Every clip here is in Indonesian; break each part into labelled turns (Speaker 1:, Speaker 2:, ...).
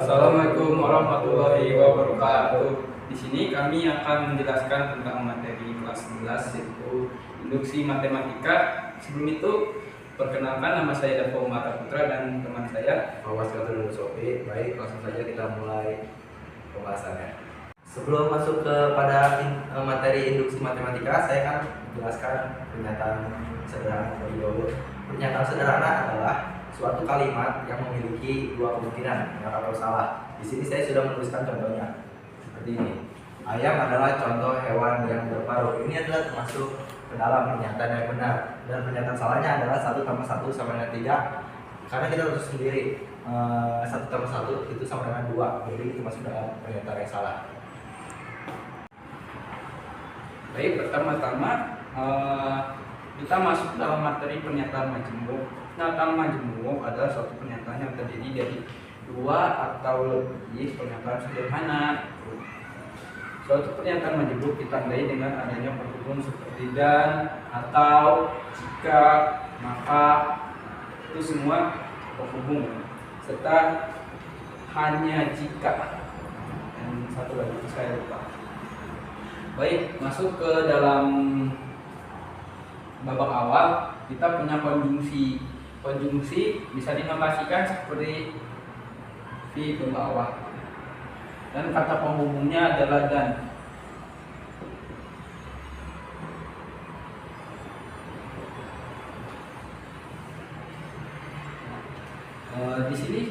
Speaker 1: Assalamualaikum warahmatullahi wabarakatuh. Di sini kami akan menjelaskan tentang materi kelas 11 yaitu induksi matematika. Sebelum itu, perkenalkan nama saya Davo Mata Putra dan teman saya
Speaker 2: Awas kata Sofi. Baik, langsung saja kita mulai pembahasannya. Sebelum masuk kepada materi induksi matematika, saya akan menjelaskan pernyataan sederhana terlebih dahulu. Pernyataan sederhana adalah suatu kalimat yang memiliki dua kemungkinan, benar atau salah. Di sini saya sudah menuliskan contohnya seperti ini. Ayam adalah contoh hewan yang berparuh. Ini adalah termasuk ke dalam pernyataan yang benar, dan pernyataan salahnya adalah 1 tambah 1 sama dengan 3, karena kita harus sendiri 1 tambah 1 itu sama dengan 2, jadi itu masuk dalam pernyataan yang salah.
Speaker 1: Baik, pertama-tama kita masuk dalam materi pernyataan majemuk. Pernyataan majemuk adalah suatu pernyataan yang terdiri dari dua atau lebih pernyataan sederhana. Suatu pernyataan majemuk ditandai dengan adanya penghubung seperti dan, atau, jika, maka, itu semua penghubung, serta hanya jika. Dan satu lagi saya lupa. Baik, masuk ke dalam babak awal, kita punya konjungsi. Konjungsi bisa dinotasikan seperti V ke bawah, dan kata penghubungnya adalah dan. Di sini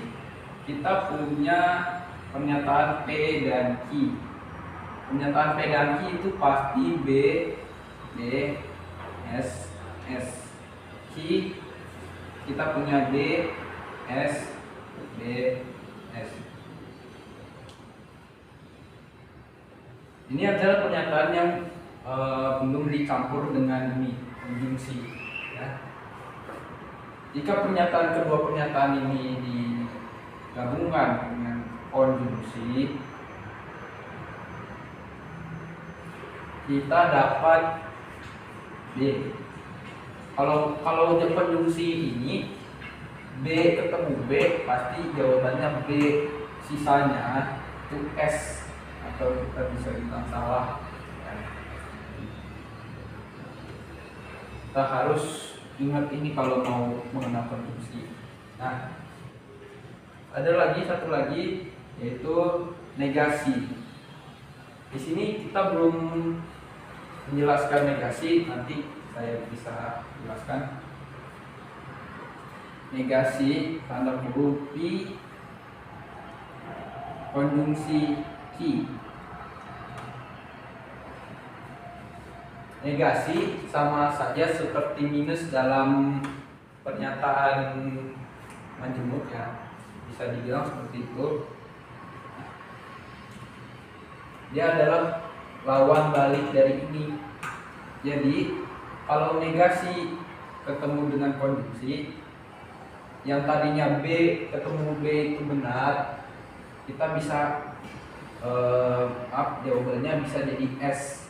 Speaker 1: kita punya pernyataan P dan Q. Pernyataan P dan Q itu pasti B, D, S, S. Q kita punya D, S, D, S. Ini adalah pernyataan yang belum dicampur dengan ini, konjungsi. Ya. Jika kedua pernyataan ini digabungkan dengan konjungsi, kita dapat D. Kalau konjungsi ini B ketemu B, pasti jawabannya B, sisanya itu S, atau kita bisa bilang salah. Kita harus ingat ini kalau mau mengenal konjungsi. Nah, satu lagi yaitu negasi. Di sini kita belum menjelaskan negasi, nanti saya bisa jelaskan. Negasi tanda huruf P konjungsi Q. Negasi sama saja seperti minus dalam pernyataan majemuk, ya, bisa dibilang seperti itu. Dia adalah lawan balik dari ini. Jadi kalau negasi ketemu dengan konjungsi, yang tadinya B ketemu B itu benar, kita bisa jawabannya bisa jadi S.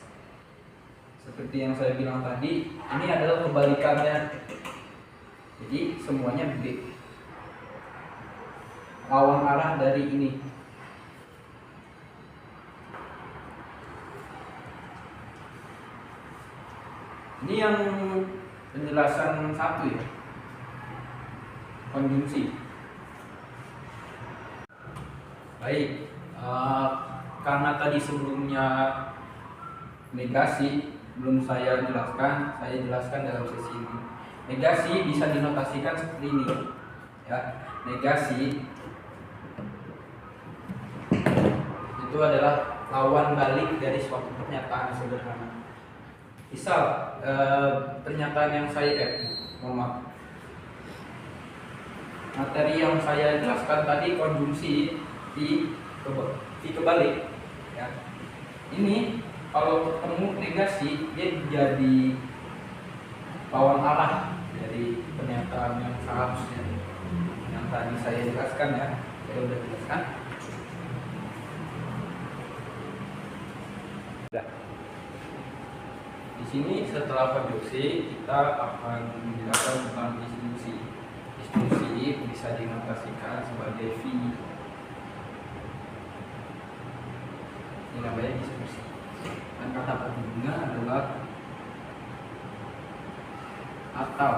Speaker 1: Seperti yang saya bilang tadi, ini adalah kebalikannya. Jadi semuanya B, lawan arah dari ini. Ini yang penjelasan satu, ya, konjungsi. Baik, karena tadi sebelumnya negasi belum saya jelaskan dalam sesi ini. Negasi bisa dinotasikan seperti ini, ya. Negasi itu adalah lawan balik dari suatu pernyataan sederhana. Misal pernyataan yang materi yang saya jelaskan tadi, konjungsi di kebalik, ya. Ini kalau ketemu negasi, dia jadi lawan arah dari pernyataan yang seharusnya, yang tadi saya jelaskan, ya. Saya sudah jelaskan. Di sini setelah konjungsi kita akan menjelaskan tentang distribusi. Distribusi bisa dinotasikan sebagai V. Ini namanya diskusi. Dan kata pengguna adalah atau.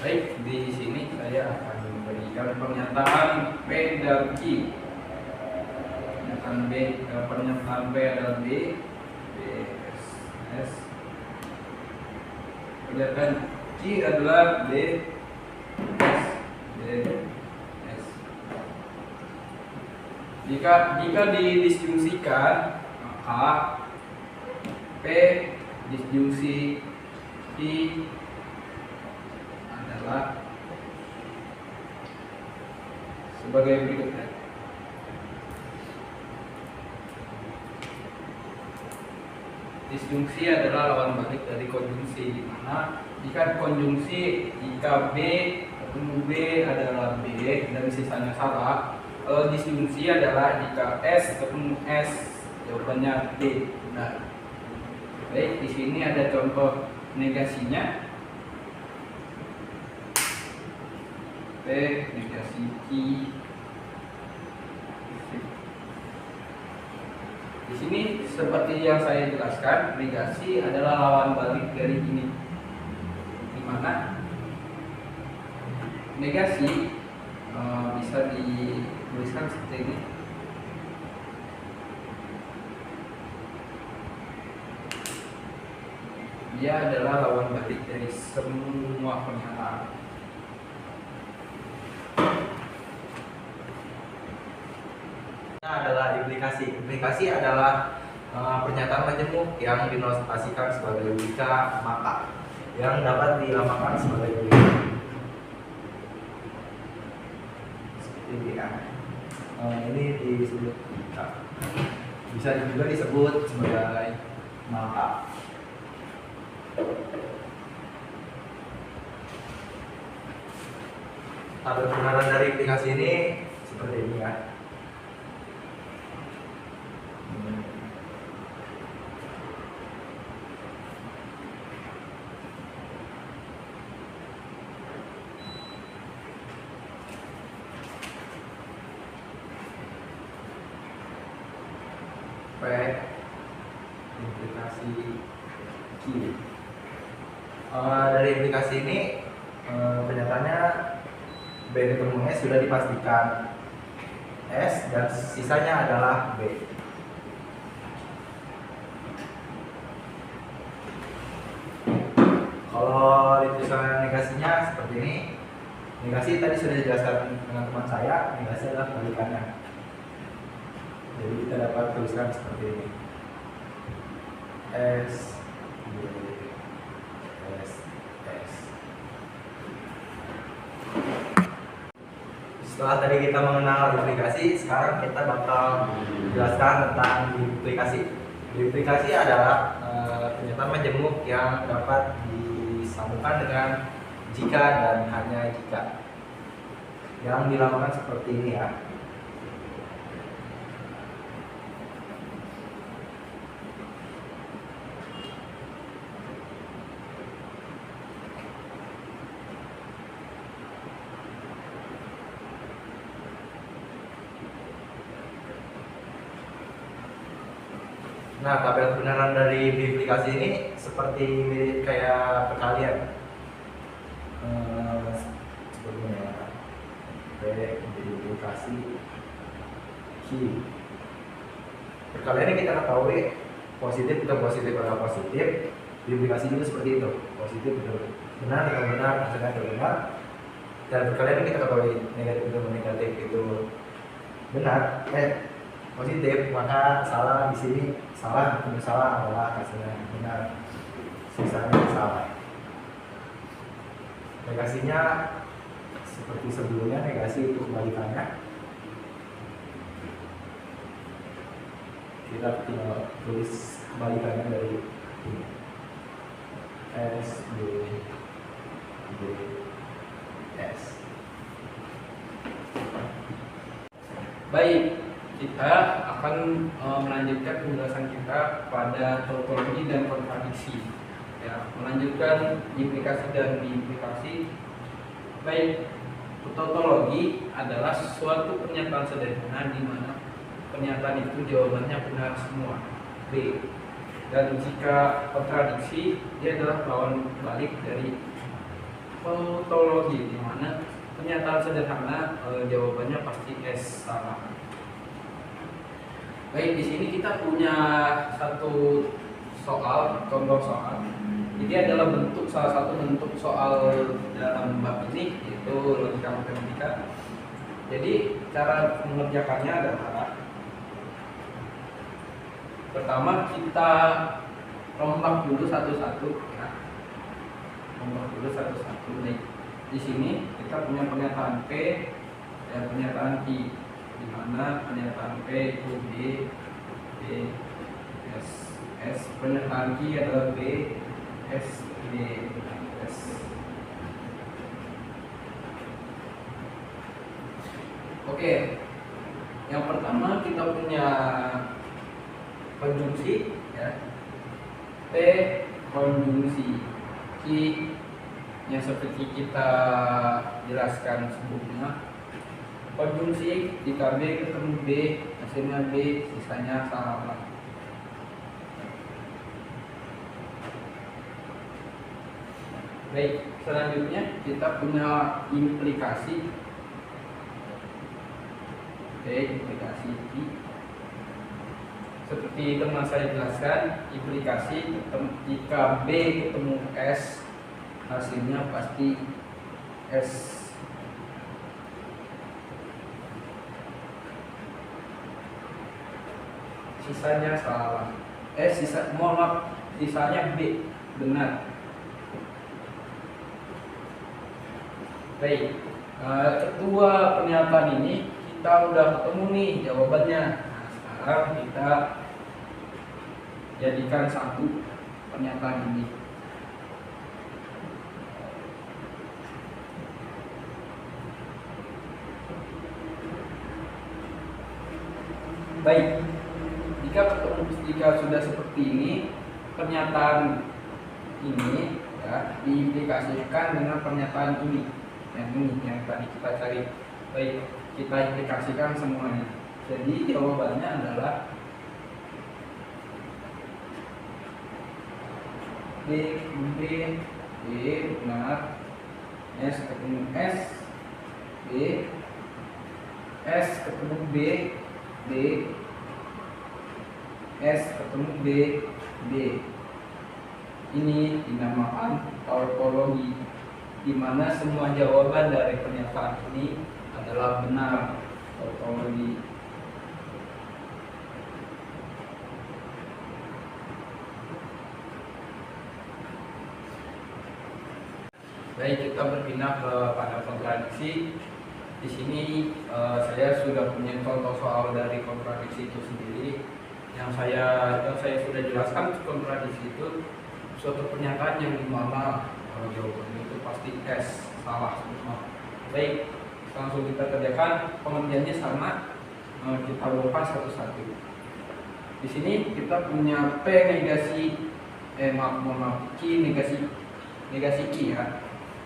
Speaker 1: Baik, di sini saya akan memberikan pernyataan P dan Q. Pernyataan P adalah B, B, S. Pernyataan Q adalah B, S, B, S. Jika didisjungsikan, maka P disjungsi Q adalah sebagai berikutnya. Disjungsi adalah lawan balik dari konjungsi, di mana jika konjungsi jika B ketemu B adalah B dan sisanya salah. Kalau disjungsi adalah jika S ketemu S, jawabannya B. Benar. Baik, di sini ada contoh negasinya. P negasi Q. Di sini seperti yang saya jelaskan, negasi adalah lawan balik dari ini. Di mana negasi bisa dituliskan seperti ini. Dia adalah lawan balik dari semua pernyataan.
Speaker 2: Adalah implikasi. Implikasi adalah pernyataan majemuk yang dinotasikan sebagai jika maka yang dapat dilambangkan sebagai jika. Seperti ini ya. Ini disebut jika. Bisa juga disebut sebagai maka. Tabel kebenaran dari implikasi ini seperti ini ya. P implikasi Q. Dari implikasi ini kenyataannya B ketemu S sudah dipastikan S dan sisanya adalah B. Kalau dituliskan negasinya seperti ini. Negasi tadi sudah dijelaskan dengan teman saya, negasi adalah kebalikannya. Jadi kita dapat tuliskan seperti ini. S B S S. Setelah tadi kita mengenal implikasi, sekarang kita bakal menjelaskan tentang duplikasi. Duplikasi adalah pernyataan majemuk yang dapat disambungkan dengan jika dan hanya jika, yang dilambangkan seperti ini ya. Nah, tabel kebenaran dari duplikasi ini seperti kayak perkalian. Sebelumnya P duplikasi Q. Perkalian ini kita ketahui positif atau positif atau positif. Duplikasi juga seperti itu, positif atau benar atau benar, hasilnya atau benar. Dan perkalian ini kita ketahui negatif atau negatif itu benar. Positif, maka salah di sini salah atau salah adalah hasilnya benar, sisanya salah. Negasinya seperti sebelumnya, negasi itu kebalikannya. Kita tinggal tulis kebalikannya dari ini. S B B S.
Speaker 1: Baik, kita akan melanjutkan penjelasan kita pada tautologi dan kontradiksi. Ya, Lanjutkan implikasi dan diimplikasi. Baik, tautologi adalah suatu pernyataan sederhana di mana pernyataan itu jawabannya benar semua. B. Dan jika kontradiksi, dia adalah lawan balik dari tautologi, di mana pernyataan sederhana jawabannya pasti S salah. Baik, di sini kita punya satu soal, contoh soal. Ini adalah salah satu bentuk soal dalam bab ini, yaitu logika matematika. Jadi cara mengerjakannya adalah pertama kita rombak dulu satu-satu, ya. Rombak dulu satu-satu. Nih, di sini kita punya pernyataan P dan pernyataan I, di mana pernyataan P itu B, S, pernyataan I adalah B, S, B, S. Oke, yang pertama kita punya konjungsi, ya. P konjungsi Q yang seperti kita jelaskan sebelumnya. Konjungsi jika B ketemu B, hasilnya B, sisanya salah. Baik, selanjutnya kita punya implikasi. Implikasi I. Seperti teman saya jelaskan, implikasi jika B ketemu S, hasilnya pasti S. Sisanya salah. Sisanya B benar. Baik, kedua pernyataan ini kita udah ketemu nih jawabannya. Nah, sekarang kita jadikan satu pernyataan ini. Baik, jika sudah seperti ini, pernyataan ini ya diimplikasikan dengan pernyataan ini, yang tadi kita cari. Baik, kita implikasikan semuanya. Jadi jawabannya adalah B benar, S ketemu S, B, S ketemu B, S ketemu B. Ini dinamakan tautologi, di mana semua jawaban dari pernyataan ini adalah benar. Tautologi. Baik, kita berpindah pada kontradiksi. Di sini saya sudah punya contoh soal dari kontradiksi itu sendiri. Yang saya sudah jelaskan, kontradiksi itu suatu pernyataan yang dimana jawabannya itu pasti S salah semua. Baik, langsung kita kerjakan. Pengertiannya sama, kita bongkar satu-satu. Di sini kita punya P negasi Q negasi Q, ya.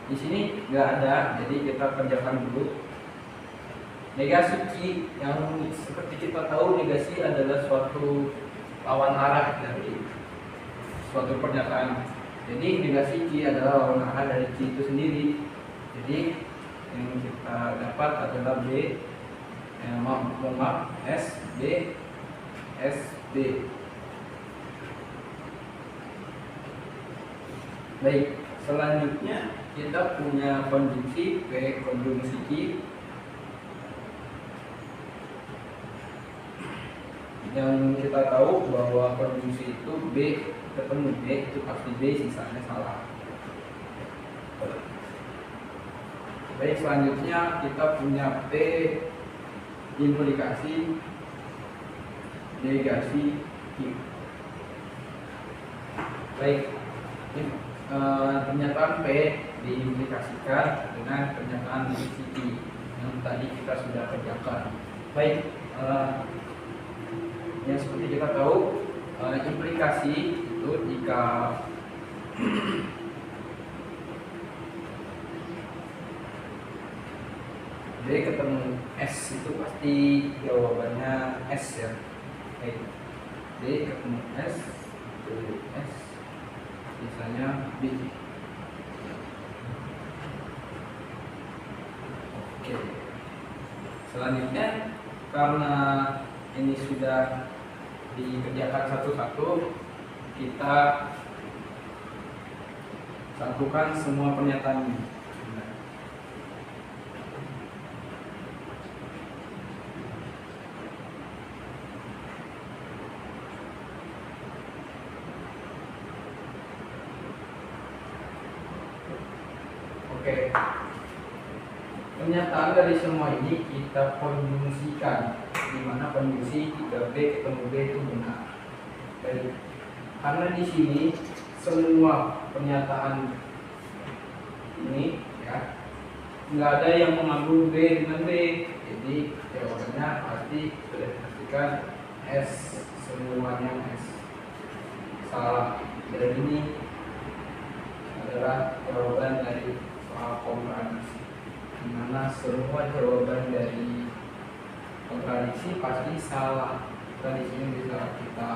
Speaker 1: Di sini nggak ada, jadi kita kerjakan dulu. Negasi Q, yang seperti kita tahu, negasi adalah suatu lawan arah dari suatu pernyataan. Jadi negasi Q adalah lawan arah dari Q itu sendiri. Jadi yang kita dapat adalah S, B, S, B. Baik, selanjutnya kita punya konjungsi P konjungsi Q. Yang kita tahu bahwa konjungsi itu B ketemu B itu pasti B, sisanya salah. Baik, selanjutnya kita punya P implikasi negasi Q. Baik, pernyataan P diimplikasikan dengan pernyataan negasi Q yang tadi kita sudah kerjakan. Baik, yang seperti kita tahu, implikasi itu jika B ketemu S itu pasti jawabannya S ya. Oke. D ketemu S, S, sisanya B. Oke. Selanjutnya karena ini sudah dikerjakan satu-satu, kita satukan semua pernyataan ini. Oke. Pernyataan dari semua ini kita konjungsikan, di mana konjungsi 3B ketemu B itu benar. Baik. Karena di sini semua pernyataan ini ya nggak ada yang mengandung B dengan B, jadi jawabannya pasti sudah dipastikan S, semuanya S. Salah. Dan ini adalah jawaban dari soal kontradiksi, di mana semua jawaban dari kontradiksi pasti salah. Di sini bisa kita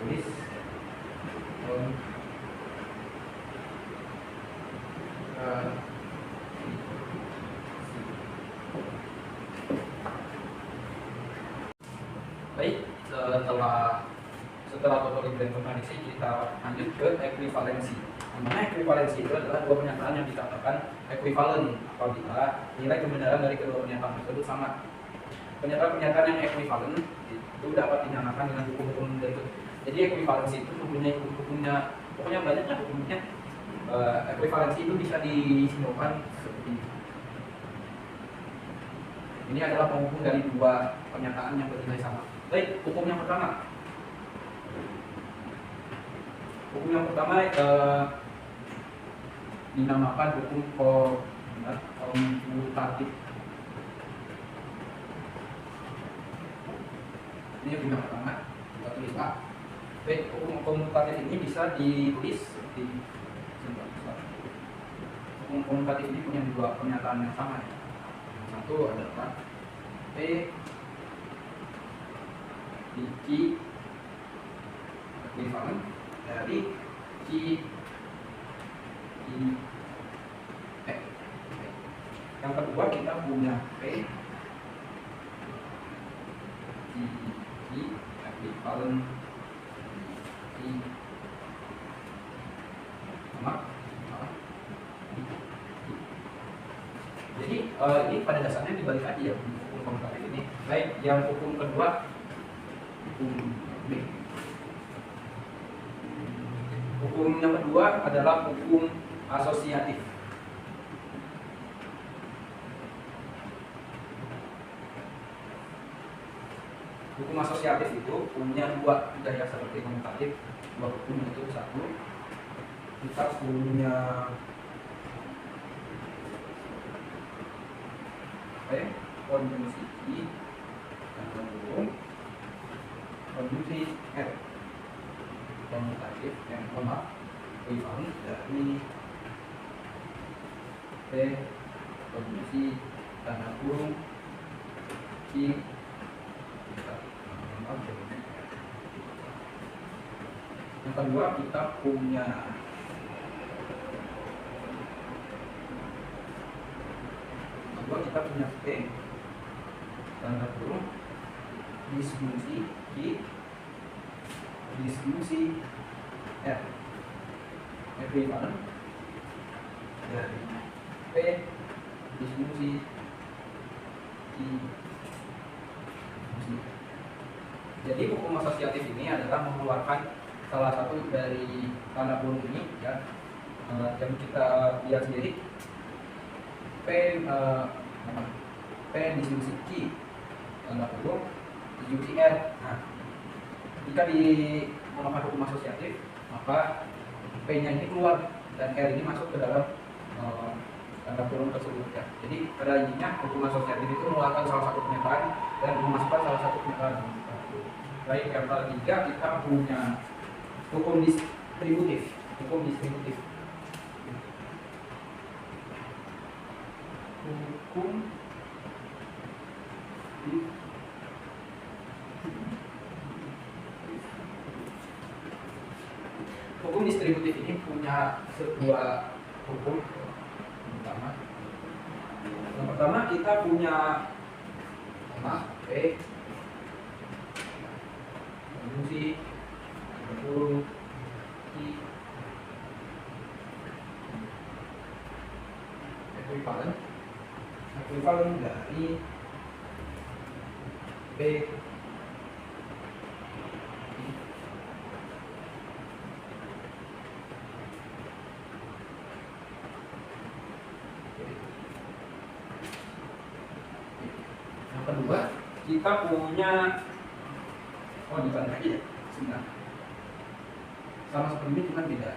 Speaker 1: tulis baik. Setelah totally dan kontradiksi, kita lanjut ke ekuivalensi. Namanya ekuivalensi itu adalah dua pernyataan yang dikatakan ekuivalen apabila nilai kebenaran dari kedua pernyataan tersebut sama. Pernyataan-pernyataan yang ekuivalen itu dapat dinyatakan dengan hukum-hukum berikut. Jadi ekuivalensi itu pokoknya banyak lah hukumnya. Ekuivalensi itu bisa disimpulkan seperti ini. Ini adalah penghubung dari dua pernyataan yang bernilai sama. Baik, hukum yang pertama. Hukum yang pertama dinamakan hukum komutatif. Ini hukum yang pertama, kita tulis A. Baik, hukum komutatif ini bisa ditulis seperti hukum komutatif ini punya dua pernyataan yang sama. Satu adalah P di Q ekuivalen dari Q I E. Yang kedua kita punya P di Q ekuivalen I sama. Jadi ini pada dasarnya dibalik aja ya hukum komutatif ini. Baik, yang hukum kedua, hukum B. Hukum yang kedua adalah hukum asosiatif. Hukum asosiatif itu punya dua, tidak ya seperti komutatif. Dua hukum itu satu, kita punya konjungsi I dan konjungsi R. Komutatif yang ekuivalen dari P konjungsi tanda kurung Q. Yang kedua kita punya P tanda kurung disfungsi Q disfungsi R ekuivalen dari P disfungsi Q. Jadi hukum asosiatif ini adalah mengeluarkan salah satu dari tanda kurung ini ya, yang kita lihat sendiri P disjungsi Q tanda kurung disjungsi R. Nah, jika menggunakan hukum asosiatif, maka P-nya ini keluar dan R ini masuk ke dalam tanda kurung tersebut ya. Jadi pada intinya hukum asosiatif itu mengeluarkan salah satu pernyataan dan memasukkan salah satu pernyataan. Baik, yang ketiga kita punya hukum distributif. Hukum distributif. Hukum distributif ini punya sebuah hukum utama. Yang pertama kita punya P konjungsi berhuruf I ekuivalen dari P kedua kita punya dibalik lagi ya sebenarnya sama seperti ini cuma beda.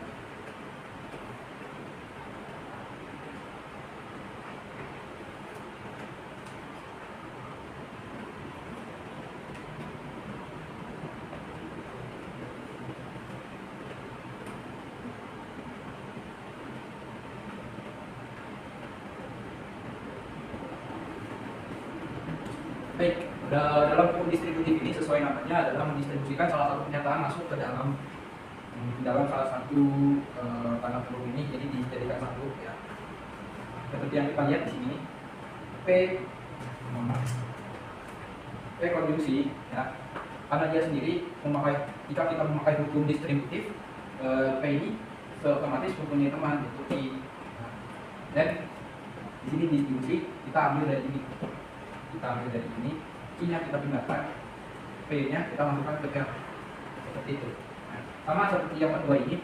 Speaker 1: Baik, dalam hukum distributif ini sesuai namanya adalah mendistribusikan salah satu pernyataan masuk ke dalam salah satu tanda kurung ini, jadi dijadikan satu ya. Seperti yang kita lihat di sini, P konjungsi ya, karena dia sendiri jika kita memakai hukum distributif, P ini otomatis mempunyai teman yaitu I. Dan di sini distribusi kita ambil dari ini. I-nya kita pindahkan, P-nya kita masukkan ke L seperti itu. Nah, sama seperti yang kedua ini,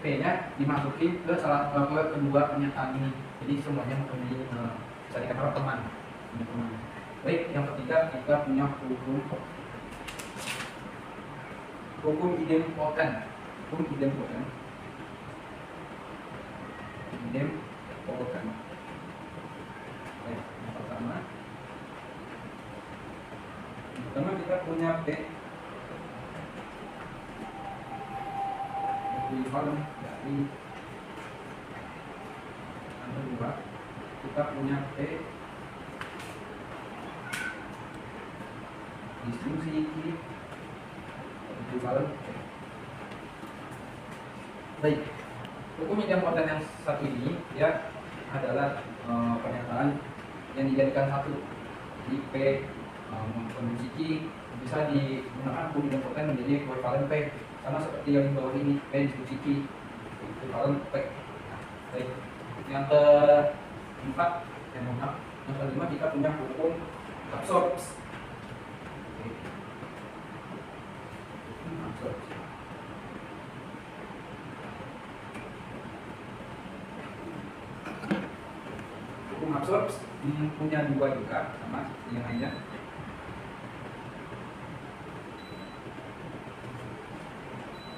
Speaker 1: P-nya dimasukin ke kedua pernyataan ini. Jadi semuanya mempunyai bisa dikatakan teman. Baik, yang ketiga kita punya hukum idempoten. Baik, yang pertama kita punya P ekuivalen dari yang kedua kita punya P distribusi I ekuivalen P. Baik, hukum idempoten yang satu ini ya adalah pernyataan yang dijadikan satu. Jadi P konjungsi I bisa digunakan hukum idempoten menjadi ekuivalen P, sama seperti yang di bawah ini, P distribusi I ekuivalen P. Baik, yang keempat yang kelima kita punya hukum absorpsi. Hukum absorpsi punya dua juga sama seperti yang lainnya.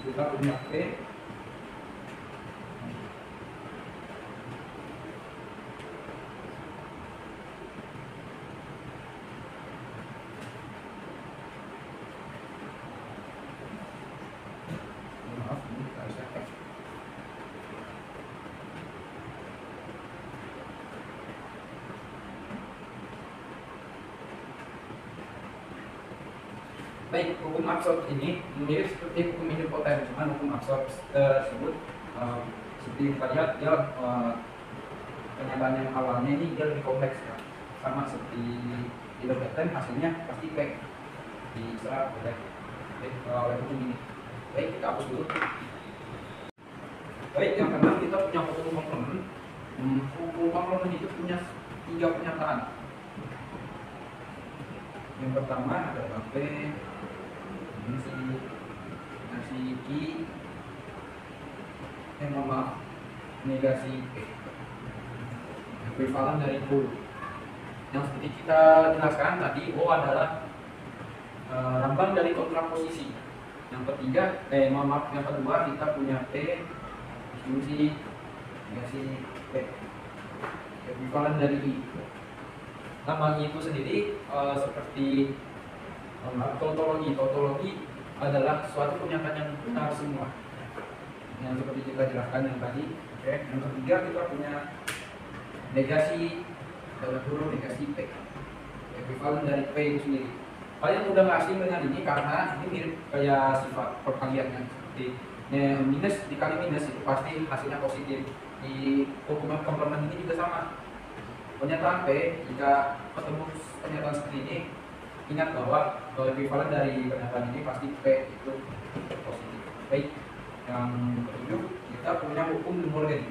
Speaker 1: Kita punya P baik, hukum absorpsi ini mirip seperti hukum idempoten, cuman hukum absorpsi tersebut seperti kita lihat dia pernyataan yang awalnya ini dia lebih kompleks ya. Sama seperti idempoten, hasilnya pasti P diserap oleh hukum ini. Baik, kita hapus dulu. Baik, yang keenam kita punya hukum komplement. Hukum komplement itu punya 3 pernyataan. Yang pertama adalah P negasi I negasi P ekuivalen dari huruf. Yang seperti kita jelaskan tadi, O adalah lambang dari kontraposisi. Yang ketiga, yang kedua kita punya P distribusi negasi P ekuivalen dari I. Namanya itu sendiri seperti tautologi adalah suatu pernyataan yang benar semua, yang seperti kita jelaskan yang tadi. Oke. Yang ketiga kita punya negasi dalam kurung dikasih P, ekuivalen dari P itu sendiri. Kalian udah nggak asing dengan ini karena ini mirip kayak sifat perkaliannya, seperti minus dikali minus itu pasti hasilnya positif. Di hukum komplement ini juga sama. Pernyataan P, jika ketemu pernyataan seperti ini, ingat bahwa ekuivalen dari pernyataan ini pasti P itu positif. Baik, yang ketujuh kita punya hukum De Morgan.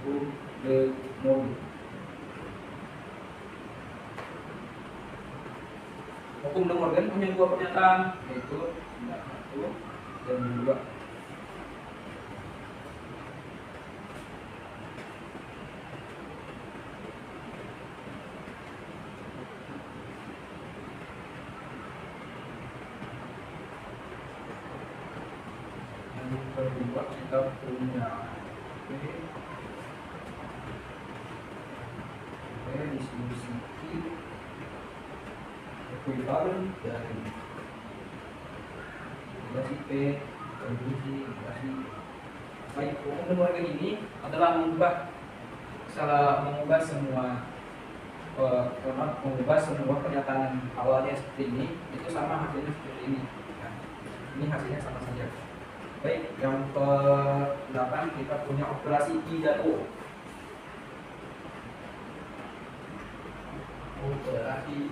Speaker 1: Hukum De Morgan. Hukum De Morgan punya dua pernyataan, yaitu satu dan dua. Yang kedua kita punya distribusi ekuivalen dari relasi P distribusi relasi. Baik, hukum De Morgan ini adalah mengubah semua pernyataan awalnya seperti ini itu sama hasilnya seperti ini. Nah, ini hasilnya sama saja. Baik, yang ke-8 kita punya operasi I dan O. Operasi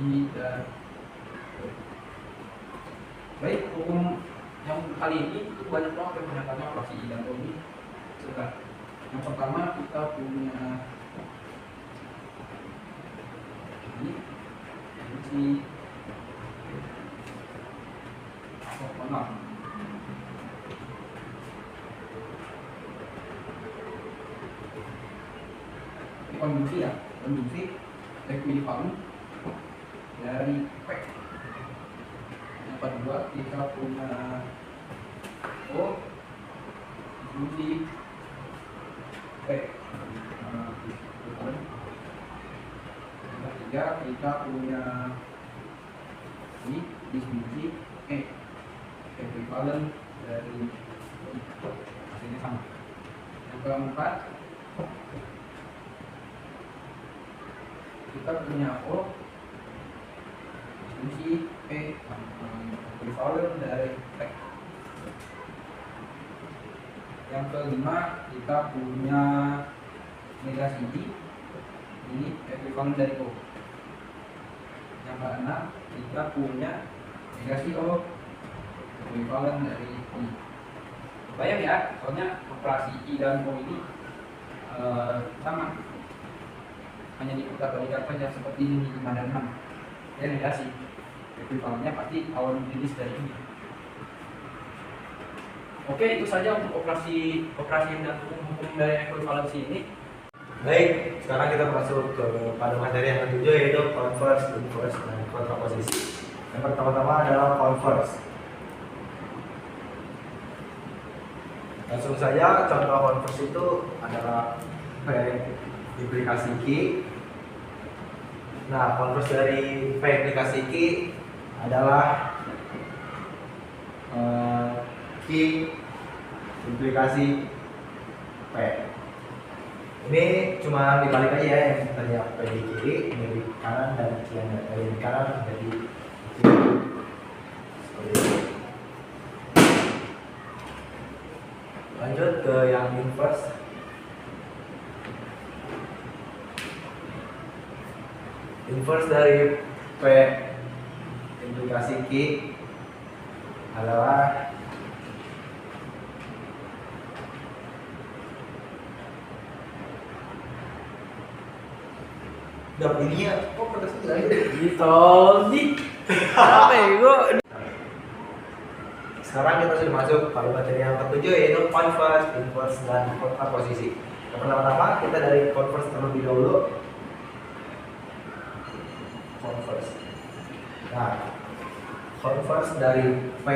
Speaker 1: I dan O. Baik, hukum yang kali ini itu banyak banget pernyataannya operasi I dan O ini. Sebentar. Yang pertama kita punya ini konduksi ya, konduksi ekuivalen dari P. Yang kedua kita punya O distribusi P. Yang ketiga kita punya ini distribusi E, ekuivalen dari hasilnya sama. Yang keempat kita punya O distribusi P, ekuivalen dari P. Yang kelima kita punya negasi I, ini ekuivalen dari O. Yang keenam kita punya negasi O, ekuivalen dari I. Bayang ya, soalnya operasi I dan O ini sama, hanya diputar balikan saja seperti ini 5 dan 6. Ya negasi, ekuivalennya pasti awal rilis dari ini. Oke, itu saja untuk operasi dan hukum dari ekuivalensi ini.
Speaker 2: Baik, sekarang kita masuk pada materi yang ketujuh, yaitu converse, inverse, dan kontraposisi. Yang pertama-tama adalah converse. Langsung saja, contoh converse itu adalah implikasi Q. Nah, converse dari P implikasi Q adalah Q implikasi P. Ini cuma dibalik aja ya, yang tadinya P di kiri, ini di kanan, dan yang dari kanan jadi kiri. Seperti itu. Lanjut ke yang inverse. Inverse dari P implikasi Q adalah dapurnya kok pada selesai
Speaker 1: Gitu nih. Apa ya?
Speaker 2: Sekarang kita sudah masuk pada materi yang ketujuh, yaitu converse, inverse, dan kontraposisi. Yang pertama-tama kita dari converse terlebih dahulu. Converse. Nah, converse dari P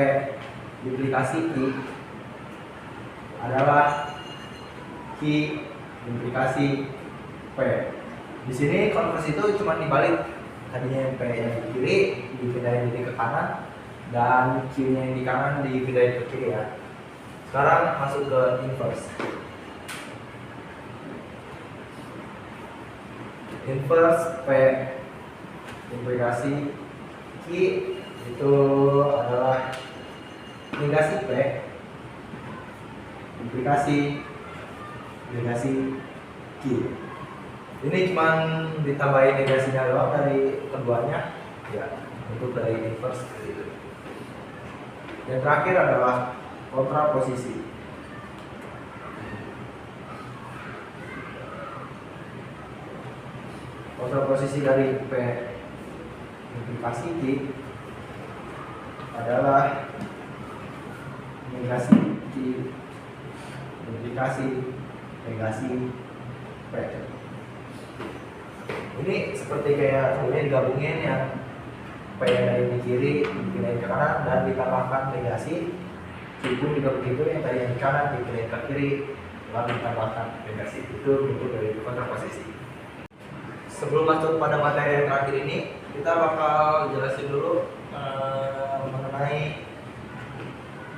Speaker 2: implikasi Q adalah Q implikasi P. Di sini converse itu cuma dibalik, tadinya P yang di kiri dipindahin jadi ke kanan, dan Q-nya yang di kanan dipindahin ke kiri ya. Sekarang masuk ke inverse. Inverse P implikasi Q itu adalah negasi P implikasi Q. Ini cuman ditambahin negasinya doang dari keduanya ya, untuk dari inverse seperti itu. Yang terakhir adalah kontraposisi. Kontraposisi dari P implikasi Q adalah negasi Q implikasi negasi P. Ini seperti kayak kemudian digabungin yang P yang dari di kiri dipindahin ke kanan dan ditambahkan negasi. Q pun juga begitu, yang tadi yang di kanan dipindahin ke kiri lalu ditambahkan negasi. Itu bentuk dari kontraposisi. Sebelum masuk pada materi yang terakhir ini, kita bakal jelasin dulu mengenai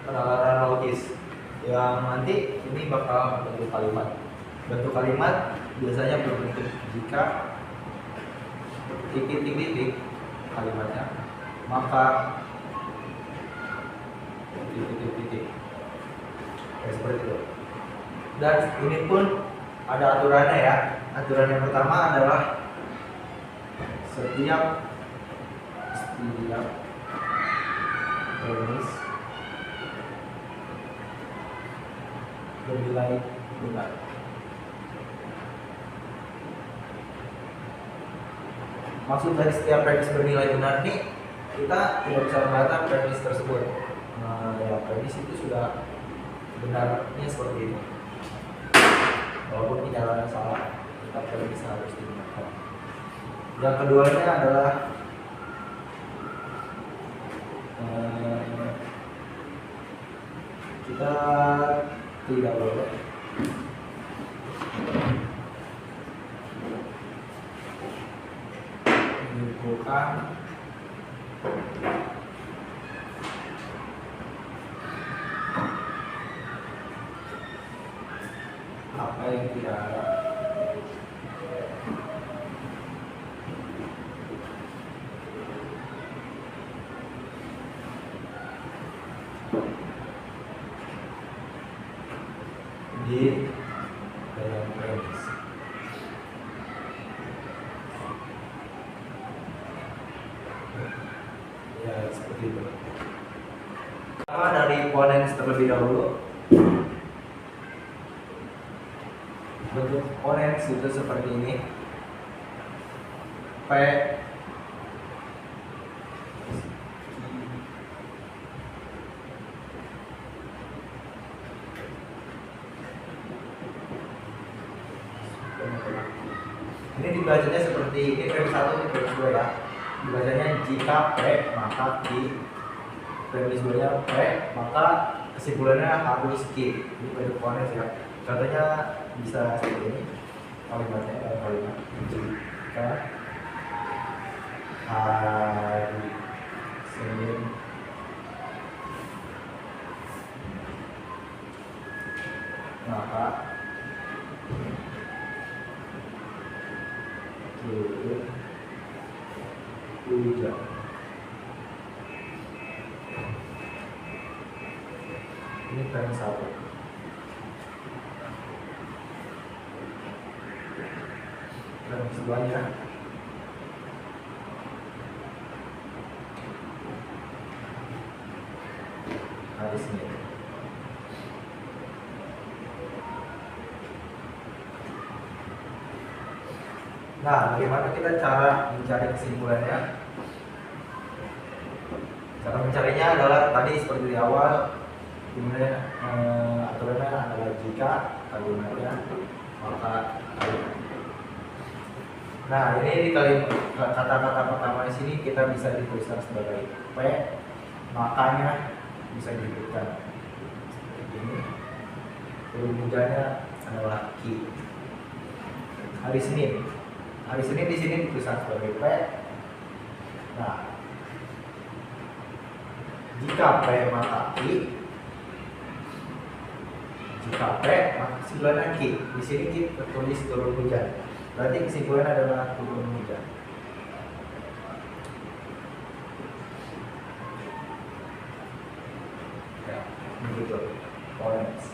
Speaker 2: penalaran logis yang nanti ini bakal bentuk kalimat. Bentuk kalimat biasanya berbentuk jika titik kalimatnya, maka titik seperti itu. Dan ini pun ada aturannya ya. Aturan yang pertama adalah setiap premis bernilai benar. Maksud dari setiap premis bernilai benar ini, kita tidak bisa mengatakan premis tersebut. Ya, premis itu sudah benarnya seperti itu. Walaupun tidak salah, tetap premis harus digunakan. Yang keduanya adalah kita tidak boleh menyimpulkan apa yang tidak ada. Di dalam premis. Ya, seperti itu. Pertama dari ponens terlebih dahulu. Bentuk ponens itu seperti ini. P ini dibacanya seperti ini, premis 1 ini premis 2 ya. Dibacanya jika P maka Q, premis 2 nya P maka kesimpulannya harus Q. Ini bentuk ponens ya. Contohnya bisa seperti ini kalimatnya, kalimat jika hari Senin maka hujan. Ini premis 1. Premis 2 nya hari Senin. Nah, bagaimana kita cara mencari kesimpulannya? Cara mencarinya adalah tadi seperti di awal, kemudian aturannya adalah jika kalimatnya maka kalimat. Nah, ini di kata-kata pertama di sini kita bisa dituliskan sebagai P, makanya bisa disebutkan seperti ini. Rumusnya adalah Q. Hari Senin. Hari Senin di sini dituliskan sebagai P. Nah,
Speaker 3: Jika P maka Q, jika P maka kesimpulannya Q. Di sini Q tertulis turun hujan. Berarti kesimpulannya adalah turun hujan. Ya, begitu. Phonetics.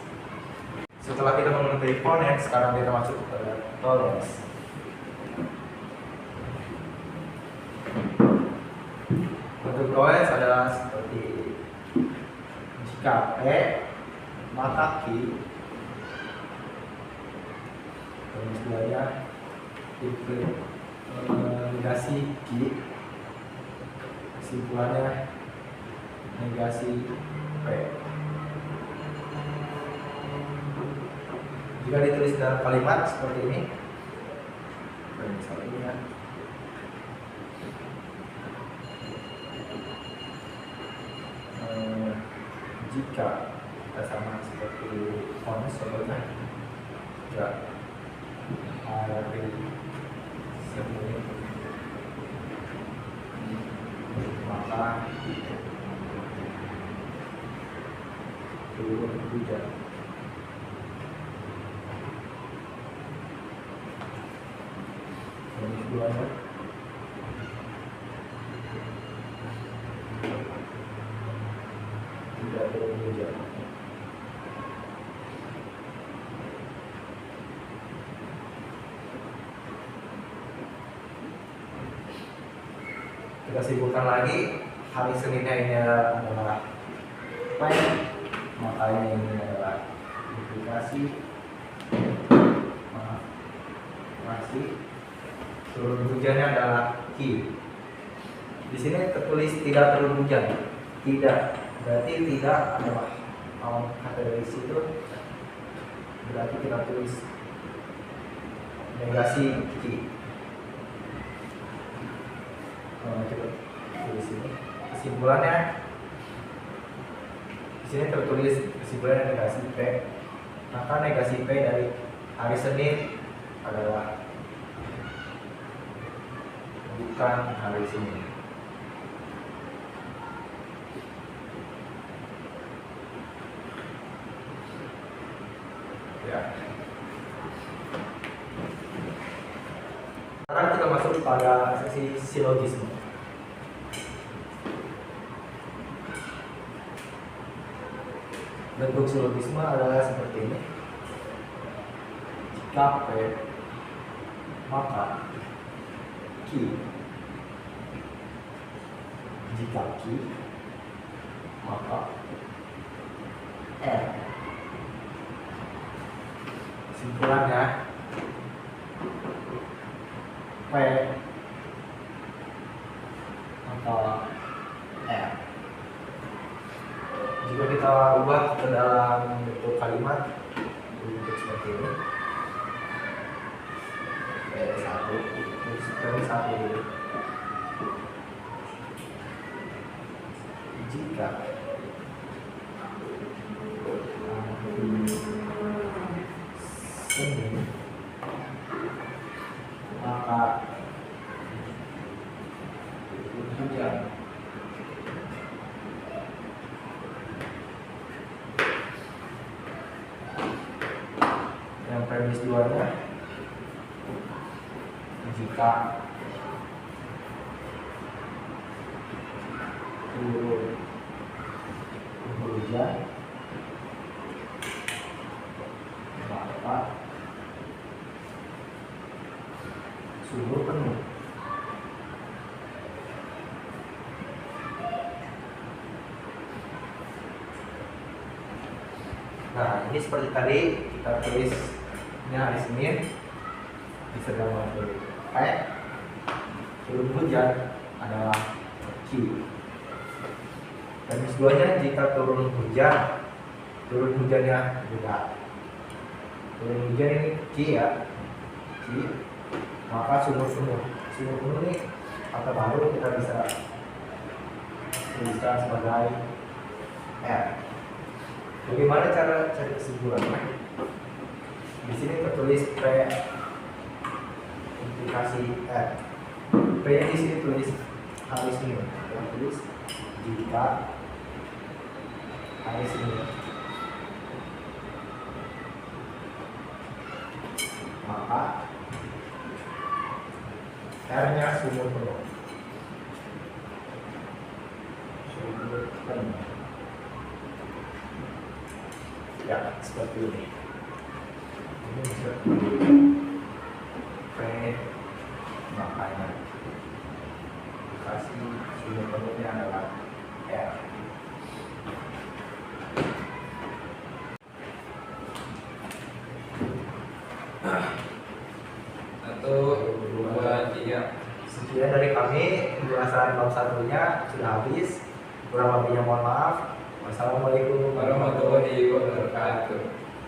Speaker 3: Setelah kita mengetahui phonetics, sekarang kita masuk kepada tones. Bentuk tones adalah seperti ini. Jika P maka Q, terus sebenarnya itu negasi Q, kesimpulannya negasi P. Jika ditulis dalam kalimat seperti ini, misalnya jika kita sama seperti phonetics contohnya, jika hari sebelum maka turun hujan. Ini keduanya tidak turun hujan. Kita simpulkan lagi, hari Seninnya ini adalah P, makanya ini adalah implikasi, masih turun hujannya adalah Q. Di sini tertulis tidak turun hujan, tidak, berarti tidak adalah kata dari situ, berarti kita tulis negasi Q. Coba tulis ini kesimpulannya. Di sini tertulis kesimpulannya negasi P, maka negasi P dari hari Senin adalah bukan hari Senin. Ya. Sekarang kita masuk pada sesi silogisme. Bentuk silogisme adalah seperti ini. Jika P maka Q, jika Q maka R. Kesimpulannya P maka R. Jika kita ubah ke dalam bentuk kalimat, bentuk seperti ini, satu, terus satu dulu. Jika Senin maka hujan. Yang premis duanya, jika turun hujan maka sumur penuh. Nah, ini seperti tadi kita tulis ini hari Senin, di sedang waktu P, turun hujan adalah Q. Premis duanya, jika turun hujannya juga turun hujan ini Q ya, Q, maka sumur penuh. Sumur penuh ini kata baru kita bisa tuliskan sebagai R. Bagaimana cara cari kesimpulannya? Di sini tertulis P implikasi R. P nya di sini tulis hari Senin. Kita tulis jika air sini. Maka R-nya sumur penuh. Sumur penuh. Ya, seperti ini. Ini bisa P, makanya kasih sumur penuhnya adalah R.
Speaker 1: Satu, dua, tiga.
Speaker 3: Sekian dari kami, penjelasan bab satunya sudah habis. Kurang lebihnya mohon maaf. Wassalamualaikum
Speaker 1: Warahmatullahi wabarakatuh.